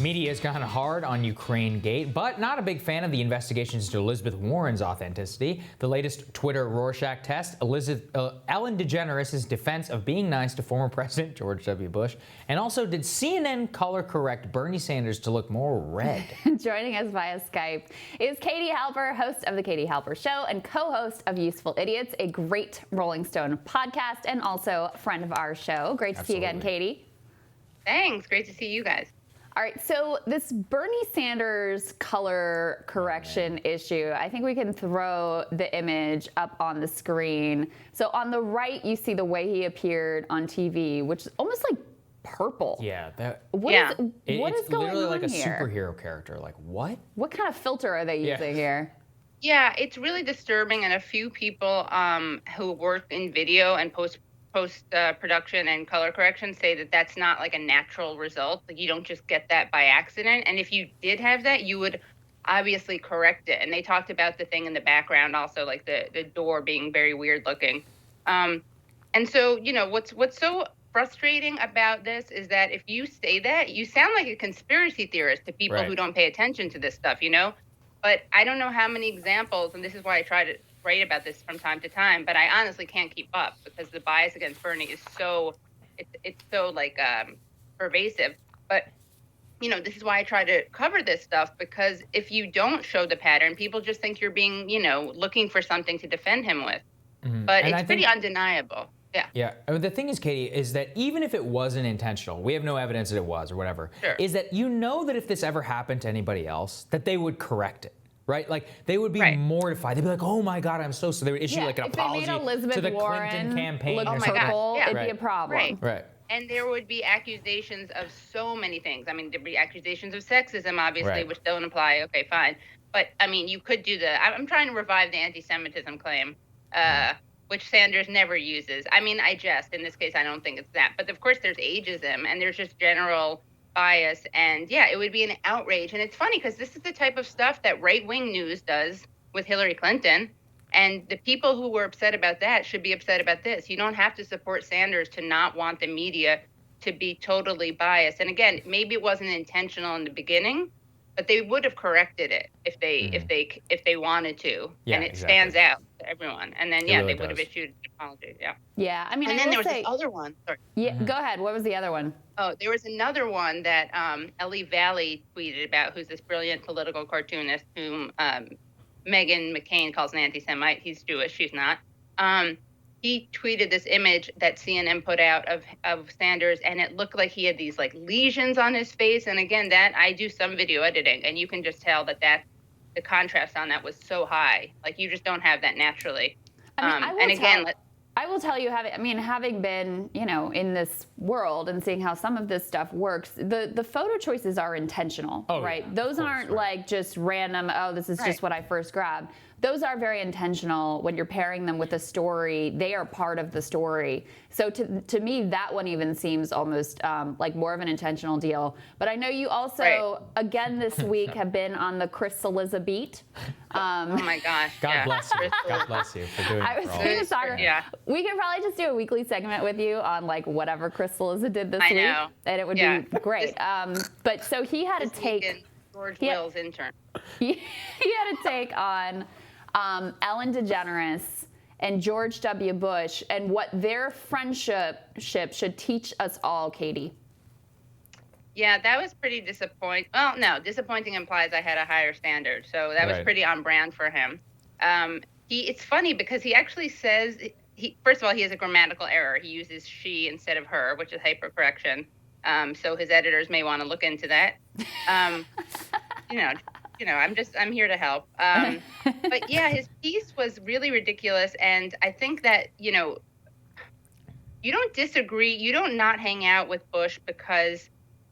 Media has gone hard on Ukraine Gate, but not a big fan of the investigations into Elizabeth Warren's authenticity. The latest Twitter Rorschach test, Ellen DeGeneres' defense of being nice to former President George W. Bush, and also did CNN color correct Bernie Sanders to look more red? Joining us via Skype is Katie Halper, host of The Katie Halper Show and co-host of Useful Idiots, a great Rolling Stone podcast and also a friend of our show. Great to see you again, Katie. Thanks. Great to see you guys. All right, so this Bernie Sanders color correction issue, I think we can throw the image up on the screen. So on the right, you see the way he appeared on TV, which is almost like purple. Yeah. What is going it's literally on like a here? superhero character. Like, what? What kind of filter are they using here? Yeah, it's really disturbing, and a few people who work in video and post production and color correction say that that's not like a natural result. Like, you don't just get that by accident. And if you did have that, you would obviously correct it. And they talked about the thing in the background also, like the door being very weird looking. And so, you know, what's so frustrating about this is that if you say that, you sound like a conspiracy theorist to people who don't pay attention to this stuff, you know? But I don't know how many examples, and this is why I try to write about this from time to time, but I honestly can't keep up because the bias against Bernie is so, it's so like pervasive. But, you know, this is why I try to cover this stuff, because if you don't show the pattern, people just think you're being, you know, looking for something to defend him with. Mm-hmm. But it's pretty undeniable. Yeah. Yeah. I mean, the thing is, Katie, is that even if it wasn't intentional, we have no evidence that it was or whatever, is that you know that if this ever happened to anybody else, that they would correct it. Right? Like, they would be mortified. They'd be like, oh my God, I'm so sorry. They would issue like an apology to the Clinton campaign. Look purple, it'd be a problem. Right. And there would be accusations of so many things. I mean, there'd be accusations of sexism, obviously, which don't apply. Okay, fine. But, I mean, you could do I'm trying to revive the anti-Semitism claim, which Sanders never uses. I mean, I jest. In this case, I don't think it's that. But, of course, there's ageism, and there's just general bias, and it would be an outrage. And it's funny because this is the type of stuff that right-wing news does with Hillary Clinton, and the people who were upset about that should be upset about this. You don't have to support Sanders to not want the media to be totally biased. And again, maybe it wasn't intentional in the beginning, but they would have corrected it if they wanted to. And it stands out to everyone. And then really they would have issued an apology. Yeah, I mean, and then there was this other one. Sorry. Yeah, go ahead. What was the other one? Oh, there was another one that Ellie Valley tweeted about, who's this brilliant political cartoonist whom Meghan McCain calls an anti-Semite. He's Jewish. She's not. He tweeted this image that CNN put out of Sanders, and it looked like he had these like lesions on his face. And again, that I do some video editing, and you can just tell that the contrast on that was so high. Like, you just don't have that naturally. I will tell you, having been, you know, in this world and seeing how some of this stuff works, the photo choices are intentional, right? Yeah, those aren't like just random, this is just what I first grabbed. Those are very intentional when you're pairing them with a story. They are part of the story. So to me, that one even seems almost like more of an intentional deal. But I know you also, again this week, have been on the Cillizza beat. Oh my gosh. God bless you. God bless you for doing it. I was going to talk. Yeah. We could probably just do a weekly segment with you on like whatever Cillizza did this week. Know. And it would be great. But so he had a take. George Will's intern. He had a take on Ellen DeGeneres and George W. Bush and what their friendship should teach us all, Katie. Yeah, that was pretty disappointing. Well, no, disappointing implies I had a higher standard. So that was pretty on brand for him. It's funny because he actually says, first of all, he has a grammatical error. He uses she instead of her, which is hypercorrection. So his editors may want to look into that. I'm here to help. But yeah, his piece was really ridiculous. And I think that, you know, you don't disagree. You don't not hang out with Bush because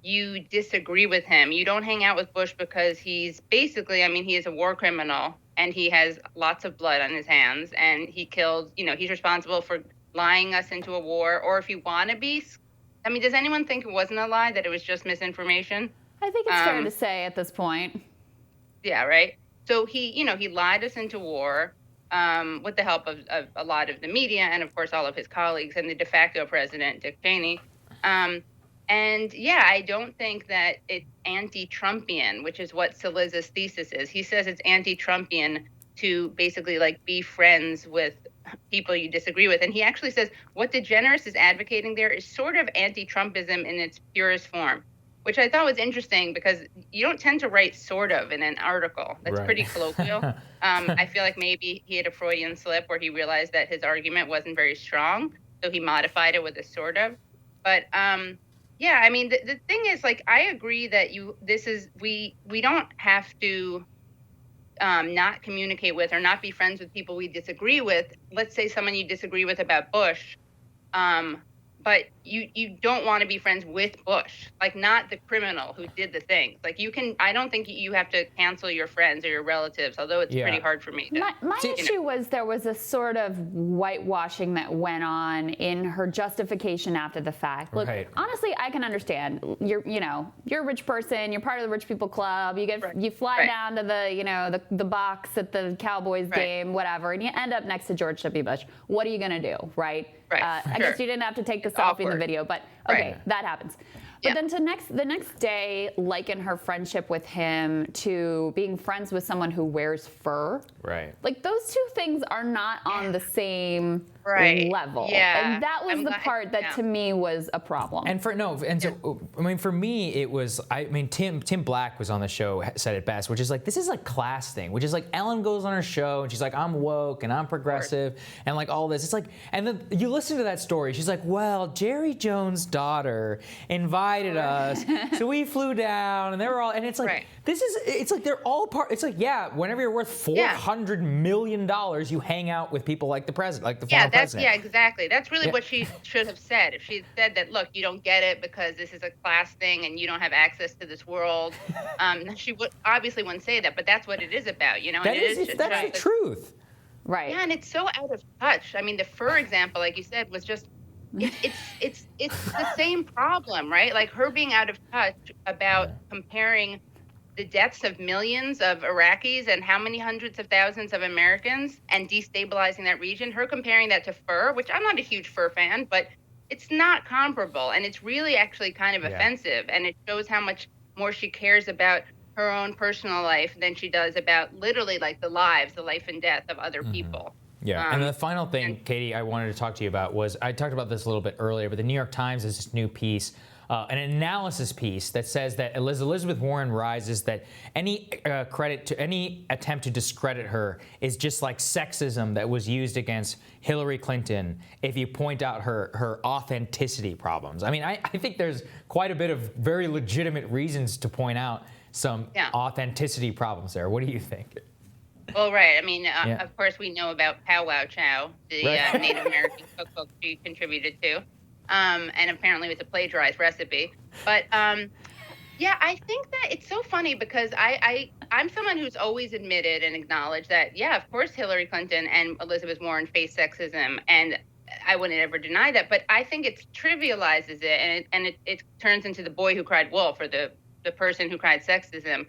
you disagree with him. You don't hang out with Bush because he's basically, he is a war criminal and he has lots of blood on his hands and he killed, he's responsible for lying us into a war. Or if you want to be, does anyone think it wasn't a lie, that it was just misinformation? I think it's fair to say at this point. Yeah, right. So he lied us into war with the help of a lot of the media and, of course, all of his colleagues and the de facto president, Dick Cheney. And yeah, I don't think that it's anti-Trumpian, which is what Cillizza's thesis is. He says it's anti-Trumpian to basically like be friends with people you disagree with. And he actually says what DeGeneres is advocating there is sort of anti-Trumpism in its purest form, which I thought was interesting because you don't tend to write sort of in an article. That's pretty colloquial. I feel like maybe he had a Freudian slip where he realized that his argument wasn't very strong, so he modified it with a sort of. But yeah, I mean, the thing is, like, I agree that we don't have to not communicate with or not be friends with people we disagree with. Let's say someone you disagree with about Bush, but you don't want to be friends with Bush, like not the criminal who did the thing. Like I don't think you have to cancel your friends or your relatives, although it's pretty hard for me. My issue was there was a sort of whitewashing that went on in her justification after the fact. Look, honestly, I can understand. You're a rich person. You're part of the rich people club. You fly down to the box at the Cowboys game, whatever, and you end up next to George W. Bush. What are you gonna do, right? I guess you didn't have to take the selfie in the video, but okay, that happens. But then the next day, liken her friendship with him to being friends with someone who wears fur. Right. Like those two things are not on the same level. Yeah. And that was the part that to me was a problem. And so I mean, for me, it was, Tim Black was on the show, said it best, which is like, this is like class thing, which is like Ellen goes on her show and she's like, I'm woke and I'm progressive and like all this. It's like, and then you listen to that story, she's like, well, Jerry Jones' daughter invited us, so we flew down and they were all, and it's like, it's like they're all part, it's like, yeah, whenever you're worth $400 million, you hang out with people like the president, like the former president. Yeah, exactly. That's really what she should have said. If she had said that, look, you don't get it because this is a class thing and you don't have access to this world, she wouldn't say that, but that's what it is about, you know? That's the truth. Right. Yeah, and it's so out of touch. I mean, the fur example, like you said, was just, it's the same problem, right? Like her being out of touch about comparing the deaths of millions of Iraqis and how many hundreds of thousands of Americans and destabilizing that region, her comparing that to fur, which I'm not a huge fur fan, but it's not comparable. And it's really actually kind of offensive. And it shows how much more she cares about her own personal life than she does about literally like the life and death of other people. Yeah, and the final thing, Katie, I wanted to talk to you about was, I talked about this a little bit earlier, but the New York Times has this new piece, an analysis piece that says that Elizabeth Warren rises, that any credit to any attempt to discredit her is just like sexism that was used against Hillary Clinton if you point out her authenticity problems. I mean, I think there's quite a bit of very legitimate reasons to point out some authenticity problems there. What do you think? Well, right. I mean, of course, we know about Pow Wow Chow, the Native American cookbook she contributed to, and apparently it was a plagiarized recipe. But yeah, I think that it's so funny because I'm someone who's always admitted and acknowledged that, yeah, of course, Hillary Clinton and Elizabeth Warren face sexism, and I wouldn't ever deny that. But I think it trivializes it, and it turns into the boy who cried wolf, or the person who cried sexism,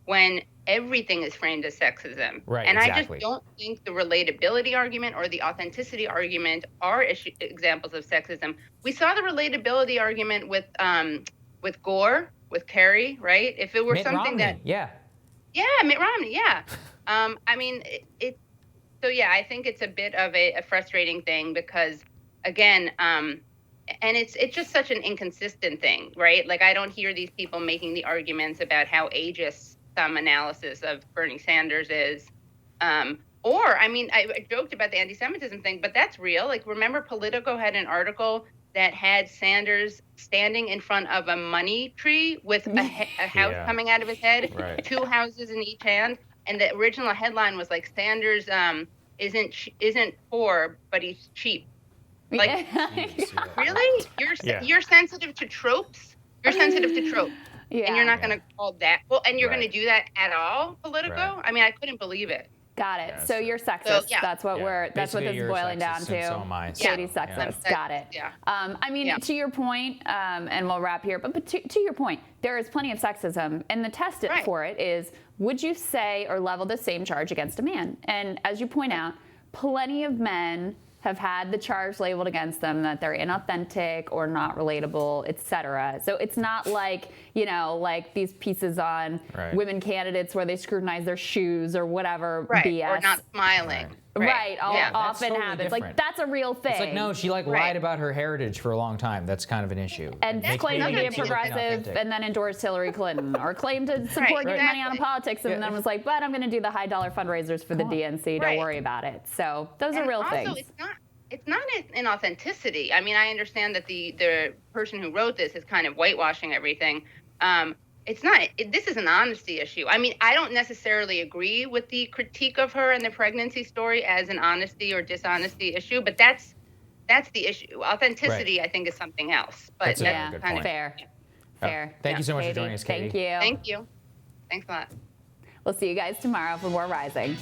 when everything is framed as sexism. Right, and I just don't think the relatability argument or the authenticity argument are examples of sexism. We saw the relatability argument with Gore, with Kerry, right? If it were Mitt something Romney, Mitt Romney, I mean, so yeah, I think it's a bit of a frustrating thing because, again, and it's just such an inconsistent thing, right? Like, I don't hear these people making the arguments about how ageist some analysis of Bernie Sanders is. Or, I mean, I joked about the anti-Semitism thing, but that's real. Like, remember Politico had an article that had Sanders standing in front of a money tree with a house coming out of his head, 2 houses in each hand. And the original headline was like, Sanders isn't poor, but he's cheap. Like, really? You're sensitive to tropes? You're sensitive to tropes. Yeah. And you're not going to call that, well, and you're going to do that at all, Politico? Right. I mean, I couldn't believe it. Got it. So you're sexist. So, that's what that's what this is boiling down to. So am I. Katie's sexist. Got it. Yeah. I mean, to your point, and we'll wrap here, but to your point, there is plenty of sexism, and the test for it is, would you say or level the same charge against a man? And as you point out, plenty of men have had the charge labeled against them that they're inauthentic or not relatable, etc. So it's not like, like these pieces on women candidates where they scrutinize their shoes or whatever BS. Or not smiling. Right, often totally happens. Different. Like, that's a real thing. It's like, no, she lied about her heritage for a long time. That's kind of an issue. And claimed to be a progressive and then endorsed Hillary Clinton, or claimed to support getting money out of politics and then was like, but I'm going to do the high dollar fundraisers for the DNC. Don't worry about it. So those are real things. It's not an authenticity. I mean, I understand that the person who wrote this is kind of whitewashing everything. It's not. This is an honesty issue. I mean, I don't necessarily agree with the critique of her and the pregnancy story as an honesty or dishonesty issue, but that's the issue. Authenticity, I think, is something else. But that's kind of fair. Fair. Thank you so much for joining us, Katie. Thank you. Thank you. Thanks a lot. We'll see you guys tomorrow for more Rising.